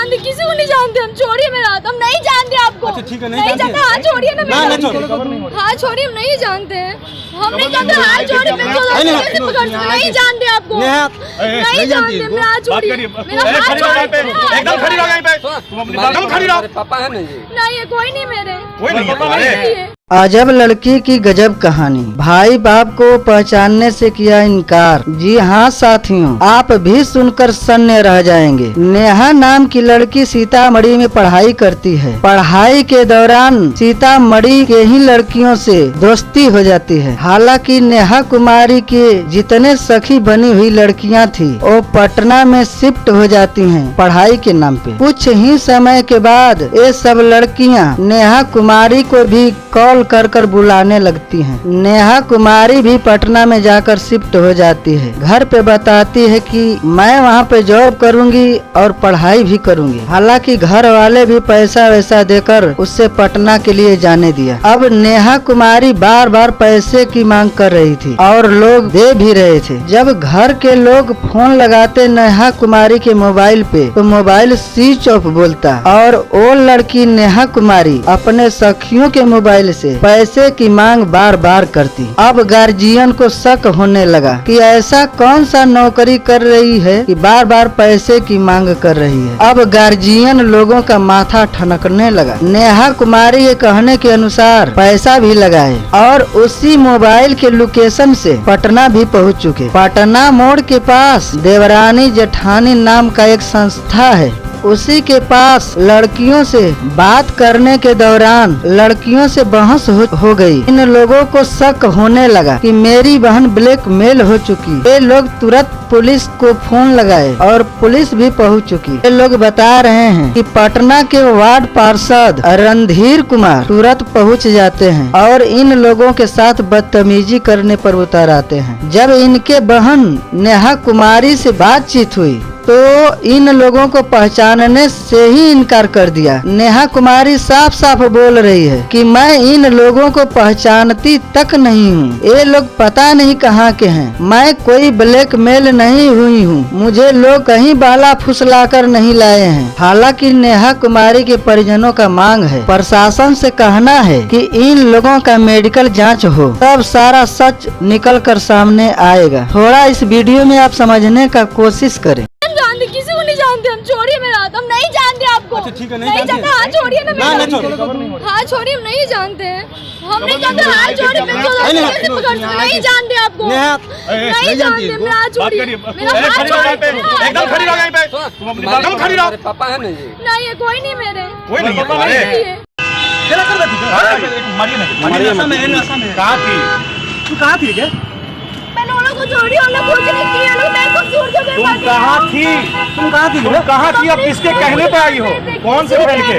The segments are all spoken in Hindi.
जानते, किसी को नहीं जानते हम। छोड़िए मेरा हाथ, हम नहीं जानते आपको। अच्छा ठीक है, नहीं जानते। हाथ छोड़िए ना मेरा। हाथ छोड़िए, हम नहीं जानते हैं, हम नहीं जानते। हाथ छोड़िए, नहीं जानते आपको, नहीं जानते। मेरा हाथ छोड़िए, मेरा हाथ छोड़िए। एकदम खड़ी रहो, यहीं पे एकदम खड़ी रहो। पापा है नहीं? नहीं, कोई नहीं मेरे, कोई नहीं पापा नहीं है। अजब लड़की की गजब कहानी। भाई बाप को पहचानने से किया इनकार। जी हाँ साथियों, आप भी सुनकर सन्न रह जाएंगे। नेहा नाम की लड़की सीतामढ़ी में पढ़ाई करती है। पढ़ाई के दौरान सीतामढ़ी के ही लड़कियों से दोस्ती हो जाती है। हालांकि नेहा कुमारी के जितने सखी बनी हुई लड़कियां थी वो पटना में शिफ्ट हो जाती हैं पढ़ाई के नाम पे। कुछ ही समय के बाद ये सब लड़कियां नेहा कुमारी को भी कॉल कर बुलाने लगती हैं। नेहा कुमारी भी पटना में जाकर शिफ्ट हो जाती है। घर पे बताती है कि मैं वहाँ पे जॉब करूँगी और पढ़ाई भी करूँगी। हालांकि घर वाले भी पैसा वैसा देकर उससे पटना के लिए जाने दिया। अब नेहा कुमारी बार बार पैसे की मांग कर रही थी और लोग दे भी रहे थे। जब घर के लोग फोन लगाते नेहा कुमारी के मोबाइल पे तो मोबाइल स्विच ऑफ बोलता और वो लड़की नेहा कुमारी अपने सखियों के मोबाइल से पैसे की मांग बार बार करती। अब गार्जियन को शक होने लगा कि ऐसा कौन सा नौकरी कर रही है कि बार बार पैसे की मांग कर रही है। अब गार्जियन लोगों का माथा ठनकने लगा। नेहा कुमारी के कहने के अनुसार पैसा भी लगाए और उसी मोबाइल के लोकेशन से पटना भी पहुंच चुके। पटना मोड़ के पास देवरानी जेठानी नाम का एक संस्था है, उसी के पास लड़कियों से बात करने के दौरान लड़कियों से बहस हो गई। इन लोगों को शक होने लगा कि मेरी बहन ब्लैकमेल हो चुकी। ये लोग तुरंत पुलिस को फोन लगाए और पुलिस भी पहुंच चुकी। ये लोग बता रहे हैं कि पटना के वार्ड पार्षद रणधीर कुमार तुरंत पहुंच जाते हैं और इन लोगों के साथ बदतमीजी करने पर उतर आते हैं। जब इनके बहन नेहा कुमारी से बातचीत हुई तो इन लोगों को पहचानने से ही इनकार कर दिया। नेहा कुमारी साफ साफ बोल रही है कि मैं इन लोगों को पहचानती तक नहीं हूँ। ये लोग पता नहीं कहाँ के हैं। मैं कोई ब्लैकमेल नहीं हुई हूँ। मुझे लोग कहीं बाला फुसला कर नहीं लाए हैं। हालांकि नेहा कुमारी के परिजनों का मांग है, प्रशासन से कहना है कि इन लोगों का मेडिकल जाँच हो, तब सारा सच निकल कर सामने आएगा। थोड़ा इस वीडियो में आप समझने का कोशिश करें। किसी को नहीं जानते हम। छोड़िए मेरा हाथ, हम नहीं जानते आपको। अच्छा ठीक है, नहीं जानते। हाथ छोड़िए ना मेरा। हाथ छोड़िए, हम नहीं जानते हैं, हम नहीं जानते। हाथ छोड़िए, नहीं जानते आपको, नहीं जानते। मेरा हाथ छोड़िए, मेरा हाथ छोड़िए। एकदम खड़ी रहो, यहीं पे एकदम खड़ी रहो। पापा है नहीं? नहीं, कोई नहीं मेरे, कोई नहीं पापा नहीं है। कहाँ थी तू? कहाँ थी क्या? मैंने उन लोगों को छोड़ी, उन लोग कुछ नहीं किया। लोग मैं कुछ छोड़ के तुम कहाँ थी? तुम कहाँ थी? अब किसके कहने पे आई हो? कौन से फ्रेंड के?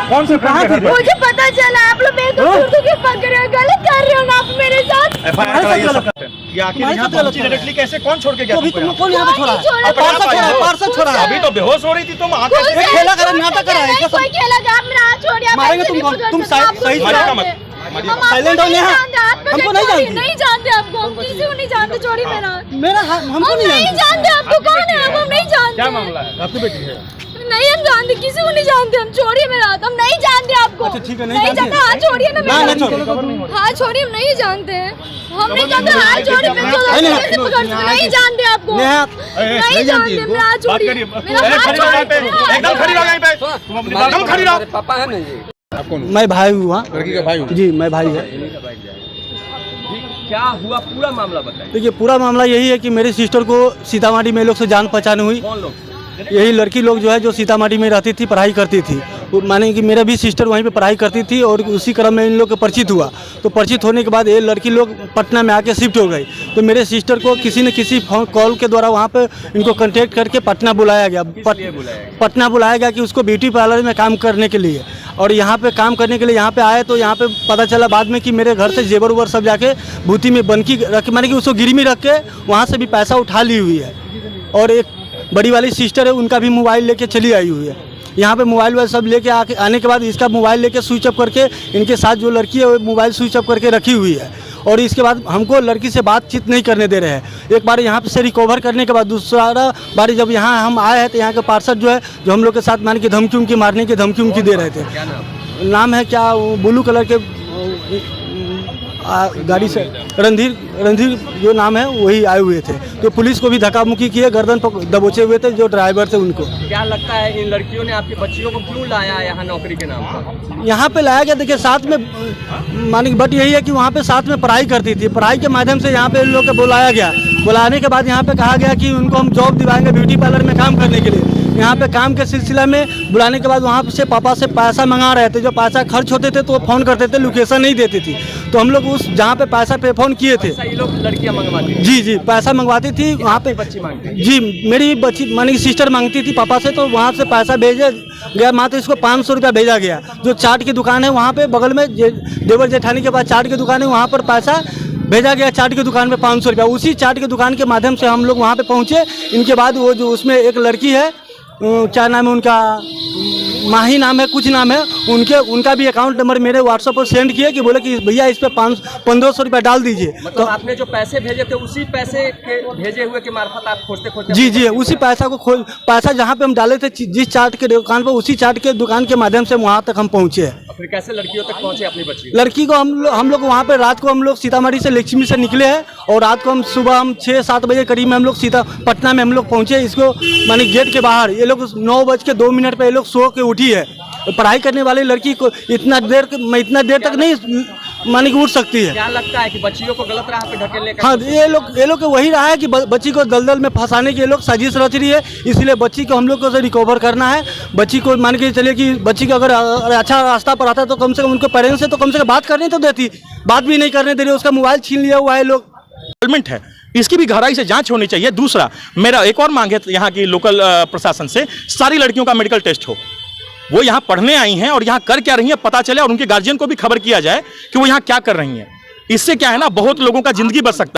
कौन से फ्रेंड के? मुझे पता चला आप लोग मेरे को छोड़ के पकड़ रहे हो, गलत कर रहे हो ना आप मेरे साथ। डायरेक्टली कैसे कौन छोड़ के गया? कौन यहाँ पे छोड़ा? पार्षद छोड़ा। अभी तो बेहोश हो रही थी तुम। खेला करा, नाटक करा है। कोई खेला जा, आप मेरा हाथ छोड़िए। मारेंगे तुम सही साइलेंट हो। नेहा हमको नहीं जानते, नहीं जानते आपको, हम किसी को नहीं जानते। छोड़िए मेरा हमको नहीं जानते आपको कौन है, हम नहीं जानते। क्या मामला है? आपकी बेटी है? नहीं, हम जानते, किसी को नहीं जानते हम। छोड़िए मेरा हाथ, हम नहीं जानते आपको। अच्छा ठीक है, नहीं जानते। हाथ छोड़िए ना मेरा। हाथ छोड़िए, हम नहीं जानते हैं, हम नहीं जानते। हाथ छोड़िए, नहीं जानते आपको, नहीं जानते। मेरा हाथ छोड़िए, मेरा हाथ छोड़िए। एकदम खड़ी रहो, यहीं पे एकदम खड़ी रहो। पापा है नहीं? मैं भाई हुआ। लड़की का भाई हूँ जी, मैं भाई है। क्या हुआ पूरा मामला बताइए। देखिए, पूरा मामला यही है कि मेरी सिस्टर को सीतामढ़ी में लोग से जान पहचान हुई। कौन लोग? यही लड़की लोग जो है जो सीतामढ़ी में रहती थी, पढ़ाई करती थी। माने कि मेरा भी सिस्टर वहीं पे पढ़ाई करती थी और उसी क्रम में इन लोग का परिचित हुआ। तो परिचित होने के बाद ये लड़की लोग पटना में आके शिफ्ट हो गई। तो मेरे सिस्टर को किसी न किसी फोन कॉल के द्वारा वहाँ पे इनको कांटेक्ट करके पटना बुलाया गया। पटना बुलाया गया कि उसको ब्यूटी पार्लर में काम करने के लिए। और यहाँ पे काम करने के लिए यहाँ पे आए तो यहाँ पे पता चला बाद में कि मेरे घर से जेवर उवर सब जाके भूती में बनकी रख, माने कि उसको गिरवी रख के वहाँ से भी पैसा उठा ली हुई है। और एक बड़ी वाली सिस्टर है, उनका भी मोबाइल लेके चली आई हुई है। यहाँ पे मोबाइल वाइल सब लेके आने के बाद इसका मोबाइल लेके स्विच ऑफ करके इनके साथ जो लड़की है वो मोबाइल स्विच ऑफ करके रखी हुई है। और इसके बाद हमको लड़की से बातचीत नहीं करने दे रहे हैं। एक बार यहाँ से रिकवर करने के बाद दूसरा बार जब यहाँ हम आए हैं तो यहाँ के पार्षद जो है जो हम लोग के साथ मान के धमकी उमकी मारने की धमकी उमकी दे रहे थे। क्या नाम है क्या, ब्लू कलर के गाड़ी से रणधीर जो नाम है वही आए हुए थे। तो पुलिस को भी धक्का मुक्की किए, गर्दन पर दबोचे हुए थे जो ड्राइवर थे उनको। क्या लगता है इन लड़कियों ने आपकी बच्चियों को क्यों लाया यहाँ नौकरी के नाम पर? यहाँ पे लाया गया, देखिए साथ में मानी बट यही है कि वहाँ पे साथ में पढ़ाई करती थी, पढ़ाई के माध्यम से यहाँ पे इन लोग को बुलाया गया। बुलाने के बाद यहाँ पे कहा गया कि उनको हम जॉब दिलाएंगे ब्यूटी पार्लर में काम करने के लिए। यहाँ पे काम के सिलसिला में बुलाने के बाद वहाँ से पापा से पैसा मंगा रहे थे। जो पैसा खर्च होते थे तो वो फ़ोन करते थे, लोकेशन नहीं देती थी। तो हम लोग उस जहाँ पे पैसा पे फ़ोन किए थे, ये लोग लड़कियाँ मंगवाती थी? जी पैसा मंगवाती थी वहाँ पे। बच्ची मांगती? जी मेरी बच्ची मानी सिस्टर मांगती थी पापा से, तो वहाँ से पैसा भेजा गया। मात्र इसको 500 रुपया भेजा गया। जो चाट की दुकान है वहाँ पे बगल में देवर जेठानी के पास चाट की दुकान है, वहाँ पर पैसा भेजा गया चाट की दुकान में 500 रुपया। उसी चाट की दुकान के माध्यम से हम लोग वहाँ पे पहुँचे। इनके बाद वो जो उसमें एक लड़की है, क्या नाम है उनका, माही नाम है, कुछ नाम है, उनका भी अकाउंट नंबर मेरे व्हाट्सएप पर सेंड किए कि बोले कि भैया इस पे 1500 रुपया डाल दीजिए। मतलब तो आपने जो पैसे भेजे थे उसी पैसे के भेजे हुए के मार्फत आप खोजते जी उसी पैसा को पैसा जहाँ पे हम डाले थे जिस चाट के दुकान पर, उसी चाट के दुकान के माध्यम से वहाँ तक हम पहुँचे। फिर कैसे लड़कियों तक पहुँचे अपनी बच्ची? लड़की को हम लोग वहाँ पे रात को हम लोग सीतामढ़ी से लक्ष्मी से निकले हैं और रात को सुबह हम 6-7 बजे करीब में हम लोग पटना में हम लोग पहुँचे। इसको मानी गेट के बाहर ये लोग 9:02 पे ये लोग सो के उठी है। पढ़ाई करने वाली लड़की को इतना देर तक नहीं मानी कि उठ सकती है। क्या लगता है कि बच्चियों को गलत राह पे ढकेलने का? हाँ, ये लोग को वही रहा है कि बच्ची को दलदल में फंसाने के लोग साजिश रच रही है। इसलिए बच्ची को हम लोग को रिकवर करना है। बच्ची को मान के चलिए कि बच्ची को अगर अच्छा रास्ता पर आता तो कम से कम उनको पेरेंट्स से तो कम से कम बात करने तो देती, बात भी नहीं करने दे रही। उसका मोबाइल छीन लिया हुआ है लोग। है, इसकी भी गहराई से जांच होनी चाहिए। दूसरा मेरा एक और मांग है यहाँ की लोकल प्रशासन से, सारी लड़कियों का मेडिकल टेस्ट हो। वो यहाँ पढ़ने आई हैं और यहाँ कर क्या रही हैं पता चले और उनके गार्जियन को भी खबर किया जाए कि वो यहाँ क्या कर रही हैं। इससे क्या है ना, बहुत लोगों का जिंदगी बच सकता है।